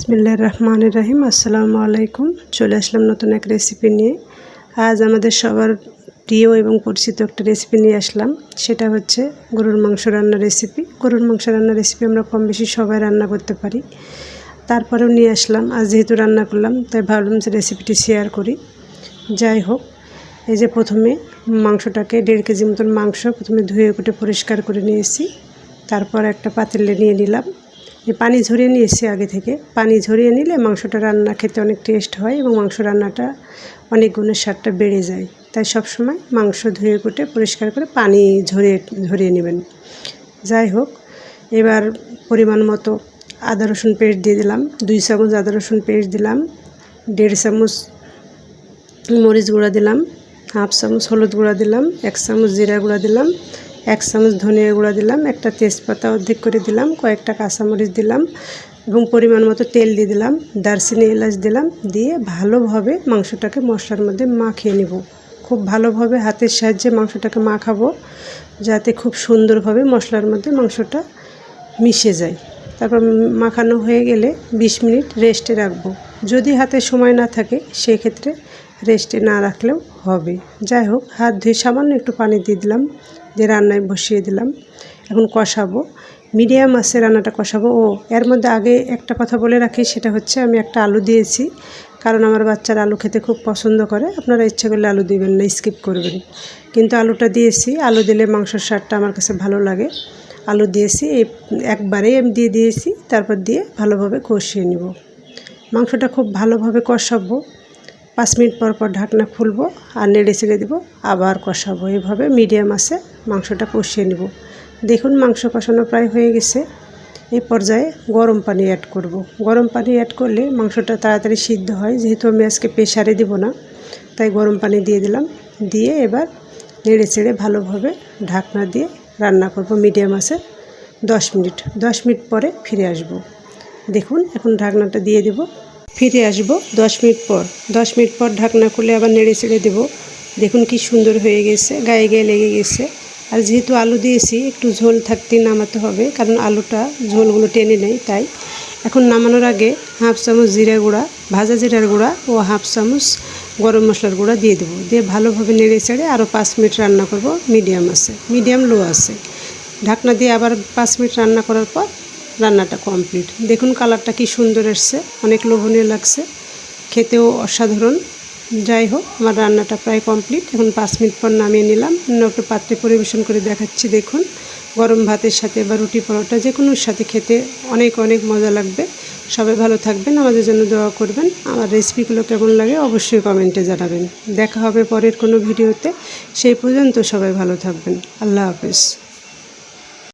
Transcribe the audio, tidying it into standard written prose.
বিসমিল্লাহির রহমানির রহিম। আসসালামু আলাইকুম। চলে আসলাম নতুন এক রেসিপি নিয়ে। আজ আমাদের সবার প্রিয় এবং পরিচিত একটা রেসিপি নিয়ে আসলাম। সেটা হচ্ছে গরুর মাংস রান্নার রেসিপি। গরুর মাংস রান্নার রেসিপি আমরা কম বেশি সবাই রান্না করতে পারি, তারপরেও নিয়ে আসলাম। আজ যেহেতু রান্না করলাম তাই ভাবলাম যে রেসিপিটি শেয়ার করি। যাই হোক, এই যে প্রথমে মাংসটাকে 1.5 কেজি মতন মাংস প্রথমে ধুয়ে কুটে পরিষ্কার করে নিয়েছি। তারপর একটা পাতিলে নিয়ে নিলাম। পানি ঝরিয়ে নিয়েছি আগে থেকে। পানি ঝরিয়ে নিলে মাংসটা রান্না খেতে অনেক টেস্ট হয় এবং মাংস রান্নাটা অনেক গুণের স্বাদটা বেড়ে যায়। তাই সবসময় মাংস ধুয়ে কুটে পরিষ্কার করে পানি ঝরিয়ে নেবেন। যাই হোক, এবার পরিমাণ মতো আদা রসুন পেস্ট দিয়ে দিলাম। 2 চামচ আদা রসুন পেস্ট দিলাম। 1.5 চামচ মরিচ গুঁড়া দিলাম। 1/2 চামচ হলুদ গুঁড়া দিলাম। 1 চামচ জিরা গুঁড়া দিলাম। 1 চামচ ধনিয়া গুঁড়া দিলাম। একটা তেজপাতা অর্ধেক করে দিলাম। কয়েকটা কাঁচামরিচ দিলাম এবং পরিমাণ মতো তেল দিয়ে দিলাম। দারচিনি এলাচ দিলাম। দিয়ে ভালোভাবে মাংসটাকে মশলার মধ্যে মাখিয়ে নেব। খুব ভালোভাবে হাতের সাহায্যে মাংসটাকে মাখাবো, যাতে খুব সুন্দরভাবে মশলার মধ্যে মাংসটা মিশে যায়। তারপর মাখানো হয়ে গেলে 20 মিনিট রেস্টে রাখবো। যদি হাতে সময় না থাকে সেক্ষেত্রে রেস্টে না রাখলেও হবে। যাই হোক, হাত ধুয়ে সামান্য একটু পানি দিয়ে দিলাম, দিয়ে রান্নায় বসিয়ে দিলাম। এখন কষাবো, মিডিয়াম আঁচে রান্নাটা কষাবো। এর মধ্যে আগে একটা কথা বলে রাখি, সেটা হচ্ছে আমি একটা আলু দিয়েছি, কারণ আমার বাচ্চারা আলু খেতে খুব পছন্দ করে। আপনারা ইচ্ছা করলে আলু দিবেন না, স্কিপ করবেন, কিন্তু আলুটা দিয়েছি। আলু দিলে মাংসের স্বাদটা আমার কাছে ভালো লাগে। আলু দিয়েছি, একবারেই আমি দিয়ে দিয়েছি। তারপর দিয়ে ভালোভাবে কষিয়ে নিব। মাংসটা খুব ভালোভাবে কষাবো। 5 মিনিট পর পর ঢাকনা খুলবো আর নেড়ে ছেড়ে দেবো, আবার কষাবো। এইভাবে মিডিয়াম আঁচে মাংসটা কষিয়ে নেব। দেখুন মাংস কষানো প্রায় হয়ে গেছে। এই পর্যায়ে গরম পানি অ্যাড করব। গরম পানি অ্যাড করলে মাংসটা তাড়াতাড়ি সিদ্ধ হয়। যেহেতু আমি আজকে প্রেসারে দেব না, তাই গরম পানি দিয়ে দিলাম। দিয়ে এবার নেড়ে ছেড়ে ভালোভাবে ঢাকনা দিয়ে রান্না করব মিডিয়াম আঁচে 10 মিনিট। 10 মিনিট পরে ফিরে আসব। দেখুন এখন ঢাকনাটা দিয়ে দেব। ফিরে আসব 10 মিনিট পর। 10 মিনিট পর ঢাকনা খুলে আবার নেড়ে ছেড়ে দেবো। দেখুন কি সুন্দর হয়ে গেছে, গায়ে গায়ে লেগে গেছে। আর যেহেতু আলু দিয়েছি, একটু ঝোল থাকতেই নামাতে হবে, কারণ আলুটা ঝোলগুলো টেনে নেয়। তাই এখন নামানোর আগে 1/2 চামচ জিরা গুঁড়া, ভাজা জিরার গুঁড়া ও 1/2 চামচ গরম মশলার গুঁড়া দিয়ে দেবো। দিয়ে ভালোভাবে নেড়ে ছেড়ে আরও 5 মিনিট রান্না করব মিডিয়াম আছে, মিডিয়াম লো আছে। ঢাকনা দিয়ে আবার 5 মিনিট রান্না করার পর রান্নাটা কমপ্লিট। দেখুন কালারটা কি সুন্দর এসছে, অনেক লোভনীয় লাগছে, খেতেও অসাধারণ। যাই হোক, আমার রান্নাটা প্রায় কমপ্লিট। এখন 5 মিনিট পর নামিয়ে নিলাম। অন্য একটা পাত্রে পরিবেশন করে দেখাচ্ছি। দেখুন গরম ভাতের সাথে বা রুটি পরোটা যে কোনোর সাথে খেতে অনেক অনেক মজা লাগবে। সবাই ভালো থাকবেন, আমাদের জন্য দোয়া করবেন। আমার রেসিপিগুলো কেমন লাগে অবশ্যই কমেন্টে জানাবেন। দেখা হবে পরের কোনো ভিডিওতে। সেই পর্যন্ত সবাই ভালো থাকবেন। আল্লাহ হাফেজ।